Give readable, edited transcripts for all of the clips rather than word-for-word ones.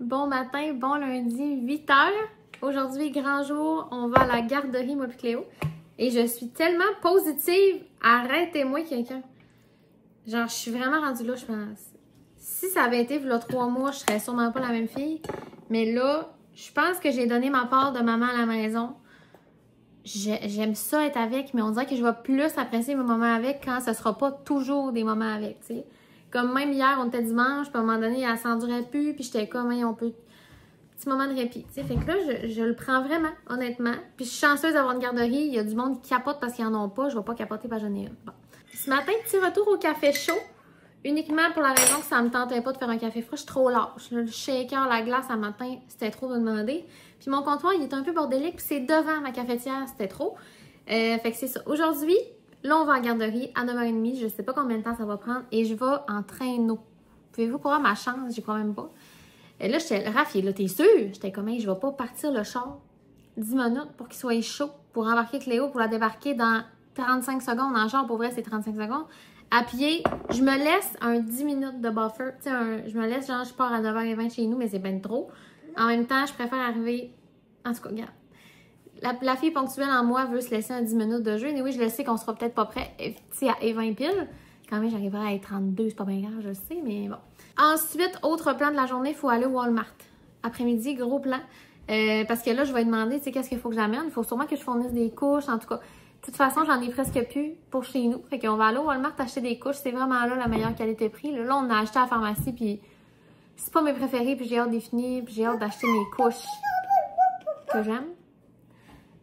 Bon matin, bon lundi, 8h. Aujourd'hui, grand jour, on va à la garderie, moi et Cléo. Et je suis tellement positive. Arrêtez-moi quelqu'un. Genre, je suis vraiment rendue là, je pense. Si ça avait été il y a 3 mois, je serais sûrement pas la même fille. Mais là, je pense que j'ai donné ma part de maman à la maison. J'aime ça être avec, mais on dirait que je vais plus apprécier mes moments avec quand ce sera pas toujours des moments avec, tu sais. Comme même hier, on était dimanche, puis à un moment donné, elle s'endurait plus, puis j'étais comme, hey, on peut... Petit moment de répit, tu sais. Fait que là, je le prends vraiment, honnêtement. Puis je suis chanceuse d'avoir une garderie. Il y a du monde qui capote parce qu'ils en ont pas. Je vais pas capoter parce que j'en ai une. Bon. Ce matin, petit retour au café chaud. Uniquement pour la raison que ça me tentait pas de faire un café froid. Je suis trop lâche. Le shaker, la glace, à matin, c'était trop de demander. Puis mon comptoir, il est un peu bordélique. Puis c'est devant ma cafetière, c'était trop. Fait que c'est ça. Aujourd'hui, là, on va à la garderie à 9h30. Je sais pas combien de temps ça va prendre. Et je vais en traîneau. Pouvez-vous croire ma chance? J'y crois même pas. Et là, j'étais, Raph, là, t'es sûr? J'étais comme, hey, je vais pas partir le char 10 minutes pour qu'il soit chaud pour embarquer Cléo, pour la débarquer dans 35 secondes. En genre, pour vrai, c'est 35 secondes. À pied, je me laisse un 10 minutes de buffer. Tu sais, je me laisse, genre, je pars à 9h20 chez nous, mais c'est ben trop. En même temps, je préfère arriver. En tout cas, regarde. La fille ponctuelle en moi veut se laisser un 10 minutes de jeu. Et oui, je le sais qu'on sera peut-être pas prêt. Tu sais, à 20 piles. Quand même, j'arriverai à être 32, c'est pas bien grave, je le sais, mais bon. Ensuite, autre plan de la journée, il faut aller au Walmart. Après-midi, gros plan. Parce que là, je vais demander, tu sais, qu'est-ce qu'il faut que j'amène. Il faut sûrement que je fournisse des couches, en tout cas. De toute façon, j'en ai presque plus pour chez nous. Fait qu'on va aller au Walmart acheter des couches. C'est vraiment là la meilleure qualité-prix. Là, on a acheté à la pharmacie, puis c'est pas mes préférés, puis j'ai hâte d'y finir, puis j'ai hâte d'acheter mes couches que j'aime.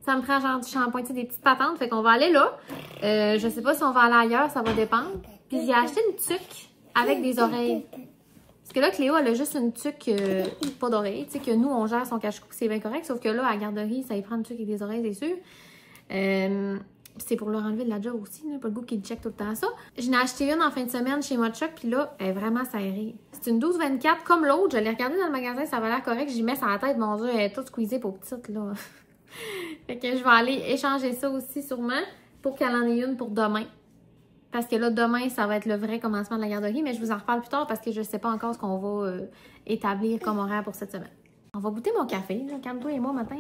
Ça me prend genre du shampoing, tu sais, des petites patentes. Fait qu'on va aller là. Je sais pas si on va aller ailleurs, ça va dépendre. Puis j'ai acheté une tuque avec des oreilles. Parce que là, Cléo, elle a juste une tuque pas d'oreilles. Tu sais, que nous, on gère son cache-cou, c'est bien correct. Sauf que là, à la garderie, ça y prend une tuque avec des oreilles, c'est sûr. C'est pour leur enlever de la job aussi, là, pas le goût qu'ils check tout le temps ça. J'en ai acheté une en fin de semaine chez Mochoc, puis là, elle est vraiment serrée. C'est une 12-24 comme l'autre. Je l'ai regardée dans le magasin, ça avait l'air correct. J'y mets sur la tête, mon Dieu, elle est toute squeezée pour petite, là. Fait que je vais aller échanger ça aussi sûrement pour qu'elle en ait une pour demain. Parce que là, demain, ça va être le vrai commencement de la garderie, mais je vous en reparle plus tard parce que je sais pas encore ce qu'on va établir comme horaire pour cette semaine. On va goûter mon café, là, calme-toi et moi matin.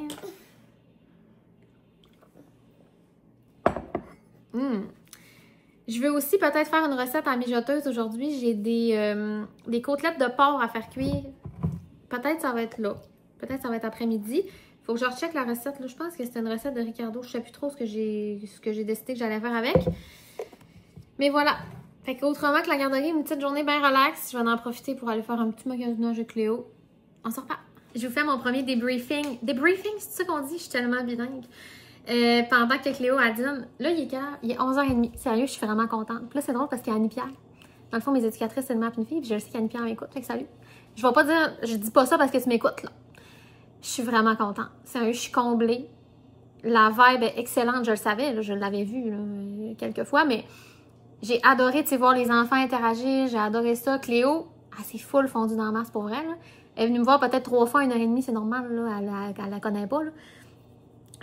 Je vais aussi peut-être faire une recette en mijoteuse aujourd'hui. J'ai des côtelettes de porc à faire cuire. Peut-être ça va être là. Peut-être ça va être après-midi. Faut que je recheck la recette. Là. Je pense que c'était une recette de Ricardo. Je sais plus trop ce que j'ai décidé que j'allais faire avec. Mais voilà. Fait qu'autrement que la garderie, une petite journée bien relax. Je vais en profiter pour aller faire un petit magasinage de Cléo. On sort pas. Je vous fais mon premier débriefing. Débriefing, c'est ça qu'on dit? Je suis tellement bilingue. Pendant que Cléo a dîne. Là, il est quelle heure? Il est 11h30. Sérieux, je suis vraiment contente. Puis là, c'est drôle parce qu'il y a Annie-Pierre. Dans le fond, mes éducatrices, c'est une mère et une fille. Puis je sais qu'Annie-Pierre m'écoute. Fait que salut. Je vais pas dire... Je dis pas ça parce que tu m'écoutes, là. Je suis vraiment contente. Sérieux, je suis comblée. La vibe est excellente. Je le savais, là, je l'avais vu là, quelques fois, mais j'ai adoré, tu sais, voir les enfants interagir. J'ai adoré ça. Cléo, elle s'est full fondue dans la masse pour elle. Là. Elle est venue me voir peut-être 3 fois, 1h30, c'est normal. Là, elle la connaît pas. Là.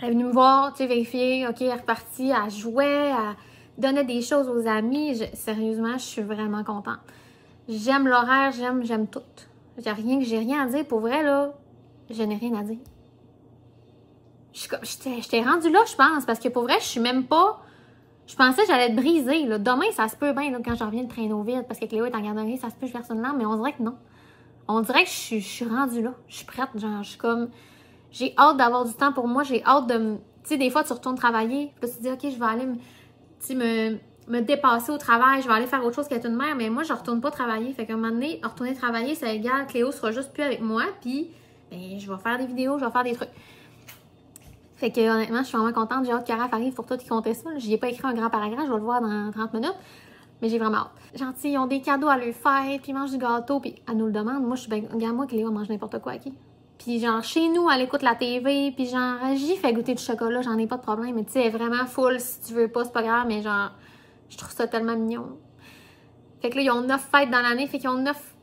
Elle est venue me voir, tu sais, vérifier. OK, elle est repartie. Elle jouait, elle donnait des choses aux amis. Sérieusement, je suis vraiment contente. J'aime l'horaire, j'aime tout. J'ai rien à dire. Pour vrai, là, je n'ai rien à dire. J'étais rendue là, je pense, parce que pour vrai, je suis même pas... Je pensais que j'allais être brisée. Là. Demain, ça se peut bien là, quand je reviens de traîneau vide, parce que Cléo est en garderie, ça se peut que je verse une larme, mais on dirait que non. On dirait que je suis rendue là. Je suis prête, genre, je suis comme... J'ai hâte d'avoir du temps pour moi, j'ai hâte de me... Tu sais, des fois, tu retournes travailler, puis là, tu te dis, OK, je vais aller me dépasser au travail, je vais aller faire autre chose qu'être une mère, mais moi, je retourne pas travailler. Fait qu'à un moment donné, retourner travailler, c'est égal, Cléo sera juste plus avec moi, puis ben, je vais faire des vidéos, je vais faire des trucs. Fait que honnêtement, je suis vraiment contente. J'ai hâte que Raph arrive pour toi qui comptait ça. J'y ai pas écrit un grand paragraphe, je vais le voir dans 30 minutes. Mais j'ai vraiment hâte. Gentil, ils ont des cadeaux à leur faire, puis ils mangent du gâteau, puis elle nous le demande. Moi, je suis bien... Regarde, moi, Cléo mange n'importe quoi, OK? Puis genre, chez nous, elle écoute la TV, puis genre, j'y fais goûter du chocolat, j'en ai pas de problème. Mais tu sais, elle est vraiment full, si tu veux pas, c'est pas grave, mais genre, je trouve ça tellement mignon. Fait que là, ils ont 9 fêtes dans l'année, fait qu'ils ont 9...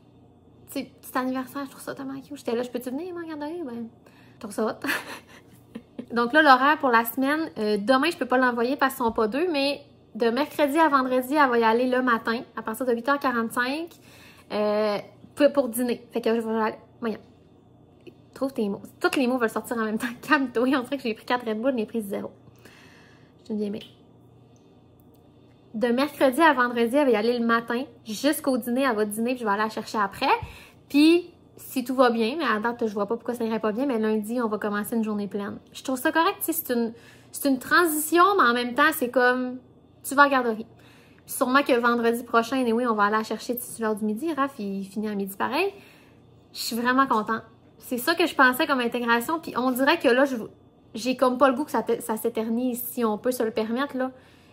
Tu sais, petit anniversaire, je trouve ça tellement cute. J'étais là, je peux-tu venir, ma garderie? Ben, je trouve ça hot. Donc là, l'horaire pour la semaine, demain, je peux pas l'envoyer parce qu'ils sont pas deux, mais de mercredi à vendredi, elle va y aller le matin, à partir de 8h45, pour dîner. Fait que je vais aller... Voyons. Trouve tes mots. Tous les mots veulent sortir en même temps. Calme-toi. On dirait que j'ai pris 4 Red Bull, j'ai pris 0. Je te dis, mais... De mercredi à vendredi, elle va y aller le matin jusqu'au dîner. Elle va dîner, puis je vais aller la chercher après. Puis, si tout va bien, mais à date, je vois pas pourquoi ça irait pas bien, mais lundi, on va commencer une journée pleine. Je trouve ça correct, tu sais, c'est une transition, mais en même temps, c'est comme, tu vas à la garderie. Puis sûrement que vendredi prochain, oui, on va aller la chercher d'ici l'heure du midi. Raph, il finit à midi pareil. Je suis vraiment contente. C'est ça que je pensais comme intégration, puis on dirait que là, j'ai comme pas le goût que ça s'éternise, si on peut se le permettre, là.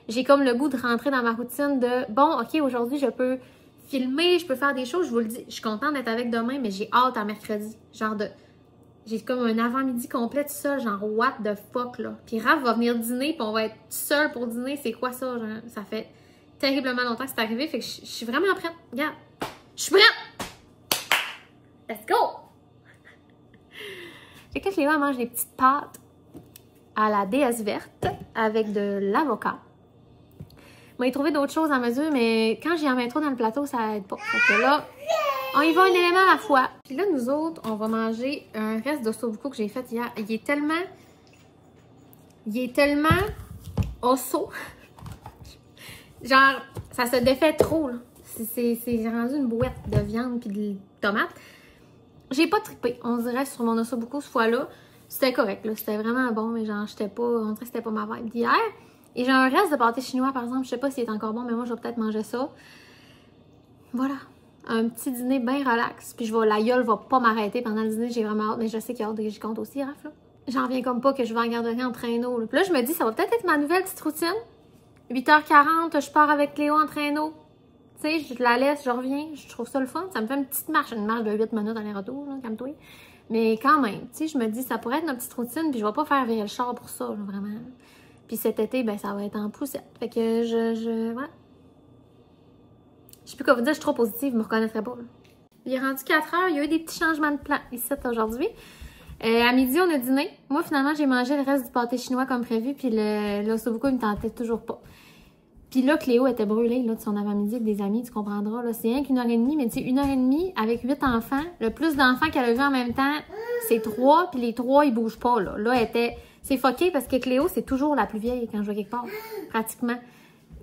J'ai comme le goût de rentrer dans ma routine de, bon, OK, aujourd'hui, je peux filmer, je peux faire des choses, je vous le dis, je suis contente d'être avec demain, mais j'ai hâte à mercredi. Genre j'ai comme un avant-midi complet tout seul, genre what the fuck, là. Puis Raph va venir dîner, puis on va être seul pour dîner, c'est quoi ça, genre? Ça fait terriblement longtemps que c'est arrivé, fait que je suis vraiment prête. Regarde, je suis prête! Let's go! Fait que Léa mange des petites pâtes à la déesse verte avec de l'avocat. On va y trouver d'autres choses à mesure, mais quand j'y en mets trop dans le plateau, ça aide pas. Fait que là, on y va un élément à la fois. Puis là, nous autres, on va manger un reste d'ossobuco que j'ai fait hier. Il est tellement osso. Genre, ça se défait trop, là. C'est rendu une bouette de viande puis de tomates. J'ai pas trippé, on dirait, sur mon ossobuco ce fois-là. C'était correct, là. C'était vraiment bon, mais genre, on dirait que c'était pas ma vibe d'hier. Et j'ai un reste de pâté chinois, par exemple. Je sais pas s'il est encore bon, mais moi, je vais peut-être manger ça. Voilà. Un petit dîner bien relax. Puis la gueule va pas m'arrêter pendant le dîner. J'ai vraiment hâte, mais je sais qu'il y a hâte que j'y compte aussi, Raph, là. J'en reviens comme pas que je vais en garderie en traîneau, là. Puis là, je me dis, ça va peut-être être ma nouvelle petite routine. 8h40, je pars avec Léo en traîneau. Tu sais, je la laisse, je reviens. Je trouve ça le fun. Ça me fait une marche de 8 minutes aller-retour, là, calme-toi. Mais quand même, tu sais, je me dis, ça pourrait être notre petite routine. Puis je vais pas faire virer le char pour ça, là, vraiment. Puis cet été, ben ça va être en poussette. Fait que voilà. Je sais plus quoi vous dire, je suis trop positive, je me reconnaîtrais pas. Là. Il est rendu 4 heures, il y a eu des petits changements de plan ici aujourd'hui. À midi, on a dîné. Moi, finalement, j'ai mangé le reste du pâté chinois comme prévu, puis l'ossobuco, il me tentait toujours pas. Puis là, Cléo était brûlée là, de son avant-midi avec des amis, tu comprendras. Là, c'est rien qu'1 heure et demie, mais tu sais, 1 heure et demie avec 8 enfants. Le plus d'enfants qu'elle a vu en même temps, c'est 3, puis les 3, ils bougent pas. Là, elle était... C'est fucké parce que Cléo, c'est toujours la plus vieille quand je vais quelque part, pratiquement.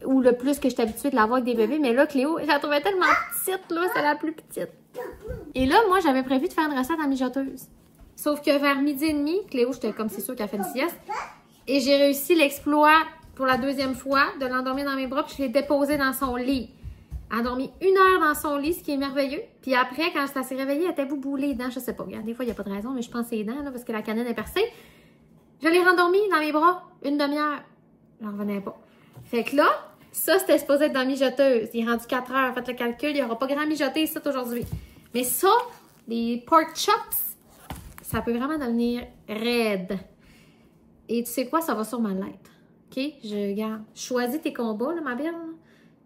Ou le plus que je suis habituée de la voir avec des bébés. Mais là, Cléo, je la trouvais tellement petite, là, c'est la plus petite. Et là, moi, j'avais prévu de faire une recette en mijoteuse. Sauf que vers midi et demi, Cléo, j'étais comme c'est sûr qu'elle fait une sieste. Et j'ai réussi l'exploit pour la 2e fois de l'endormir dans mes bras, puis je l'ai déposée dans son lit. Elle a dormi 1 heure dans son lit, ce qui est merveilleux. Puis après, quand elle s'est réveillée, elle était boubou les dents. Je sais pas, regarde, des fois, il n'y a pas de raison, mais je pense que c'est les dents, là, parce que la canine est percée. Je l'ai rendormie dans mes bras 1 demi-heure. J'en revenais pas. Fait que là, ça, c'était supposé être dans la mijoteuse. Il est rendu 4 heures. Faites le calcul, il n'y aura pas grand mijoté ici aujourd'hui. Mais ça, les pork chops, ça peut vraiment devenir raide. Et tu sais quoi, ça va sûrement l'être. OK? Je garde. Choisis tes combats, là, ma belle.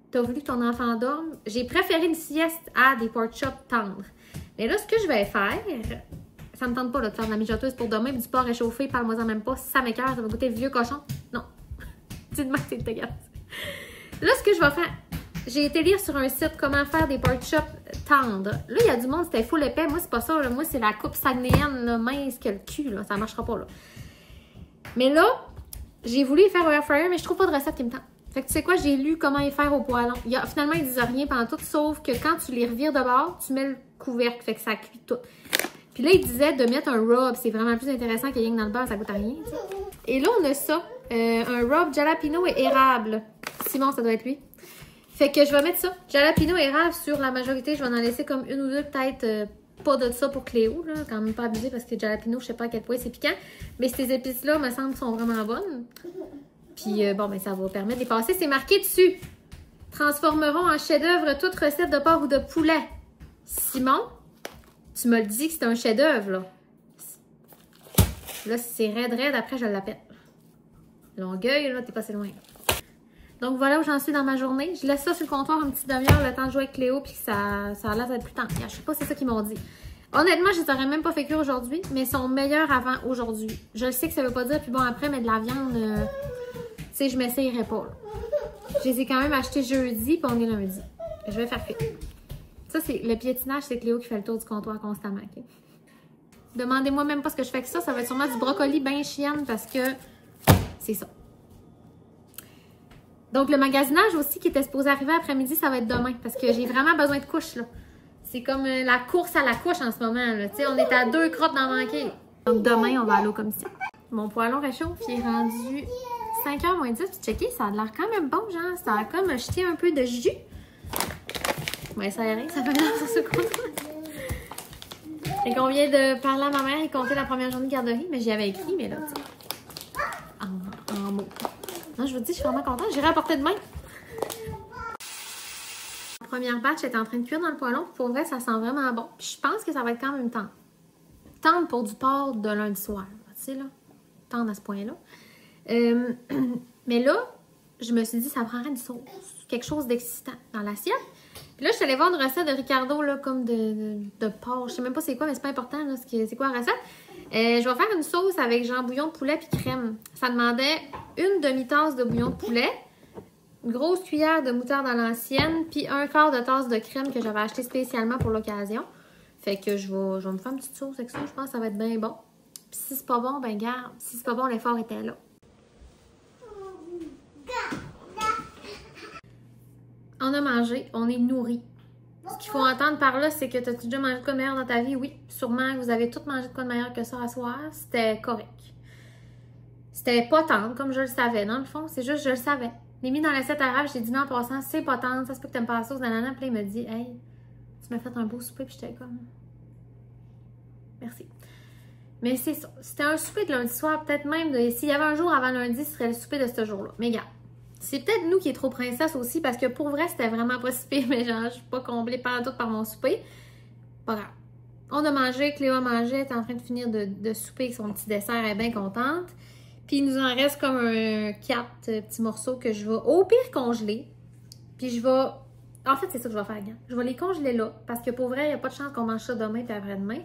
T'as voulu que ton enfant dorme. J'ai préféré une sieste à des pork chops tendres. Mais là, ce que je vais faire... Ça me tente pas là, de faire de la mijoteuse pour demain, du porc réchauffé, parle-moi-en même pas. Si ça m'écoeure, ça va goûter le vieux cochon. Non. Dis-moi que c'est dégueulasse. Là, ce que je vais faire, j'ai été lire sur un site comment faire des pork chops tendres. Là, il y a du monde, c'était full épais. Moi, c'est pas ça. Là. Moi, c'est la coupe saguenéenne, là, mince que le cul. Là. Ça marchera pas. Là. Mais là, j'ai voulu faire au air fryer, mais je trouve pas de recette qui me tente. Fait que tu sais quoi, j'ai lu comment y faire au poêlon. Finalement, ils disent rien pendant tout, sauf que quand tu les revires de bord, tu mets le couvercle, fait que ça cuit tout. Puis là, il disait de mettre un rub. C'est vraiment plus intéressant qu'il y ait dans le beurre, ça goûte à rien. T'sais. Et là, on a ça. Un rub jalapeno et érable. Simon, ça doit être lui. Fait que je vais mettre ça. Jalapeno et érable sur la majorité. Je vais en laisser comme 1 ou 2, peut-être pas de ça pour Cléo. Là. Quand même pas abusé parce que jalapeno, je sais pas à quel point c'est piquant. Mais ces épices-là, me semble, sont vraiment bonnes. Puis bon, ben ça va permettre de les passer. C'est marqué dessus. Transformeront en chef-d'œuvre toute recette de porc ou de poulet. Simon? Tu me le dis que c'est un chef-d'œuvre, là. Là, c'est raide, après, je l'appelle. Longueuil, là, t'es passé loin. Donc, voilà où j'en suis dans ma journée. Je laisse ça sur le comptoir une petite demi-heure, le temps de jouer avec Cléo, puis ça a l'air d'être plus tendre. Je sais pas, c'est ça qu'ils m'ont dit. Honnêtement, je les aurais même pas fait cuire aujourd'hui, mais ils sont meilleurs avant aujourd'hui. Je sais que ça veut pas dire plus bon après, mais de la viande, tu sais, je m'essayerais pas, là. Je les ai quand même achetés jeudi, puis on est lundi. Je vais faire cuire. Ça, c'est le piétinage, c'est Cléo qui fait le tour du comptoir constamment. Okay? Demandez-moi même pas ce que je fais avec ça. Ça va être sûrement du brocoli bien chienne parce que c'est ça. Donc, le magasinage aussi qui était supposé arriver après-midi, ça va être demain parce que j'ai vraiment besoin de couches, là. C'est comme la course à la couche en ce moment, là. Tu sais, on est à 2 crottes d'en manquer. Donc, demain, on va aller aux commissions. Mon poêlon réchauffe, il est rendu 5h moins 10. Puis, checker, ça a l'air quand même bon, genre. Ça a comme jeté un peu de jus. Ouais, ça a rien, ça fait dans ce compte. Fait qu'on vient de parler à ma mère et compter la première journée de garderie, mais j'y avais écrit, mais là, tu sais, en mots. Non, je vous dis, je suis vraiment contente. J'irai apporter demain. La première batch est en train de cuire dans le poêlon. Pour vrai, ça sent vraiment bon. Puis je pense que ça va être quand même tendre. Tendre pour du porc de lundi soir. Tu sais, là. Tendre à ce point-là. Mais là, je me suis dit, ça prendrait une sauce. Quelque chose d'excitant dans l'assiette. Puis là, je suis allée voir une recette de Ricardo, là, comme de porc. Je sais même pas c'est quoi, mais c'est pas important, là, c'est quoi la recette. Je vais faire une sauce avec genre bouillon de poulet puis crème. Ça demandait une demi-tasse de bouillon de poulet, une grosse cuillère de moutarde à l'ancienne, puis un quart de tasse de crème que j'avais acheté spécialement pour l'occasion. Fait que je vais me faire une petite sauce avec ça. Je pense que ça va être bien bon. Puis si c'est pas bon, ben garde. Si c'est pas bon, l'effort était là. On a mangé, on est nourri. Ce qu'il faut entendre par là, c'est que t'as-tu déjà mangé de quoi de meilleur dans ta vie? Oui, sûrement que vous avez tous mangé de quoi de meilleur que ça à soir. C'était correct. C'était pas tendre, comme je le savais, dans le fond. C'est juste, je le savais. Je l'ai mis dans l'assiette arabe, j'ai dit non en passant, c'est pas tendre, ça se peut que t'aimes pas la sauce, nanana. Puis là, il me dit, hey, tu m'as fait un beau souper, puis j'étais comme, merci. Mais c'est ça. C'était un souper de lundi soir, peut-être même, s'il y avait un jour avant lundi, ce serait le souper de ce jour-là. Mais regarde. C'est peut-être nous qui est trop princesse aussi, parce que pour vrai, c'était vraiment pas si pire, mais genre, je suis pas comblée tout par mon souper. Pas grave. On a mangé, Cléo a mangé, elle est en train de finir de souper avec son petit dessert, elle est bien contente. Puis il nous en reste comme 4 petits morceaux que je vais au pire congeler. Puis je vais... En fait, c'est ça que je vais faire, gars. Je vais les congeler là, parce que pour vrai, il n'y a pas de chance qu'on mange ça demain puis après-demain.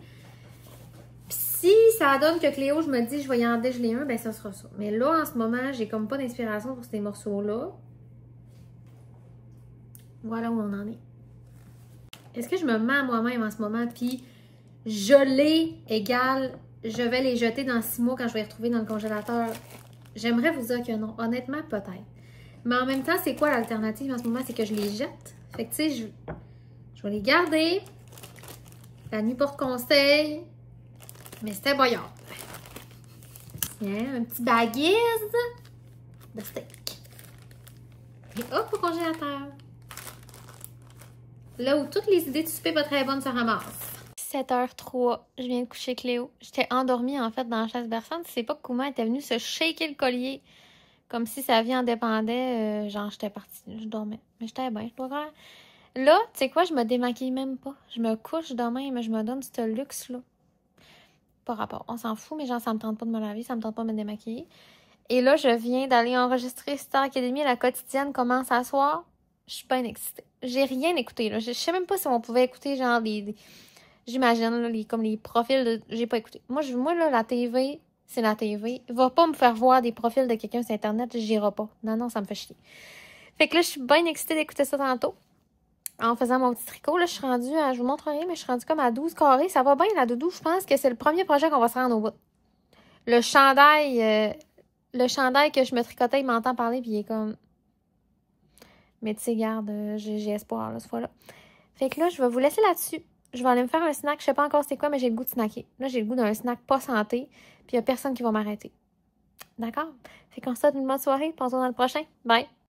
Puis si ça donne que Cléo, je me dis, je vais y en dégeler un, ben ça sera ça. Mais là, en ce moment, j'ai comme pas d'inspiration pour ces morceaux-là. Voilà où on en est. Est-ce que je me mets à moi-même en ce moment, puis geler égale, je vais les jeter dans 6 mois quand je vais les retrouver dans le congélateur? J'aimerais vous dire que non. Honnêtement, peut-être. Mais en même temps, c'est quoi l'alternative en ce moment? C'est que je les jette. Fait que, tu sais, je vais les garder. La nuit porte conseil. Mais c'était boyard. Tiens, un petit baguise de steak. Et hop, au congélateur. Là où toutes les idées de souper pas très bonnes se ramassent. 7h03, je viens de coucher Cléo. J'étais endormie en fait dans la chaise berçante. C'est pas que Kouma était venue se shaker le collier comme si sa vie en dépendait. Genre, j'étais partie, je dormais. Mais j'étais bien, je dois faire. Là, tu sais quoi, je me démaquille même pas. Je me couche demain, mais je me donne ce luxe-là. Pas rapport, on s'en fout, mais genre, ça me tente pas de me laver, ça me tente pas de me démaquiller. Et là, je viens d'aller enregistrer Star Academy, la quotidienne commence à soir. Je suis bien excitée. J'ai rien écouté, là. Je sais même pas si on pouvait écouter, genre, j'imagine, là, comme les profils de... J'ai pas écouté. Moi, là, la TV, c'est la TV. Va pas me faire voir des profils de quelqu'un sur Internet, j'irai pas. Non, ça me fait chier. Fait que là, je suis bien excitée d'écouter ça tantôt. En faisant mon petit tricot, là, je suis rendue à... Je vous montrerai, mais je suis rendue comme à 12 carrés. Ça va bien, la doudou. Je pense que c'est le premier projet qu'on va se rendre au bout. Le chandail que je me tricotais, il m'entend parler, puis il est comme... Mais tu sais, garde, j'ai espoir, là, cette fois-là. Fait que là, je vais vous laisser là-dessus. Je vais aller me faire un snack. Je sais pas encore c'est quoi, mais j'ai le goût de snacker. Là, j'ai le goût d'un snack pas santé, puis il y a personne qui va m'arrêter. D'accord? Fait qu'on se souhaite une bonne soirée. Puis on se voit dans le prochain. Bye!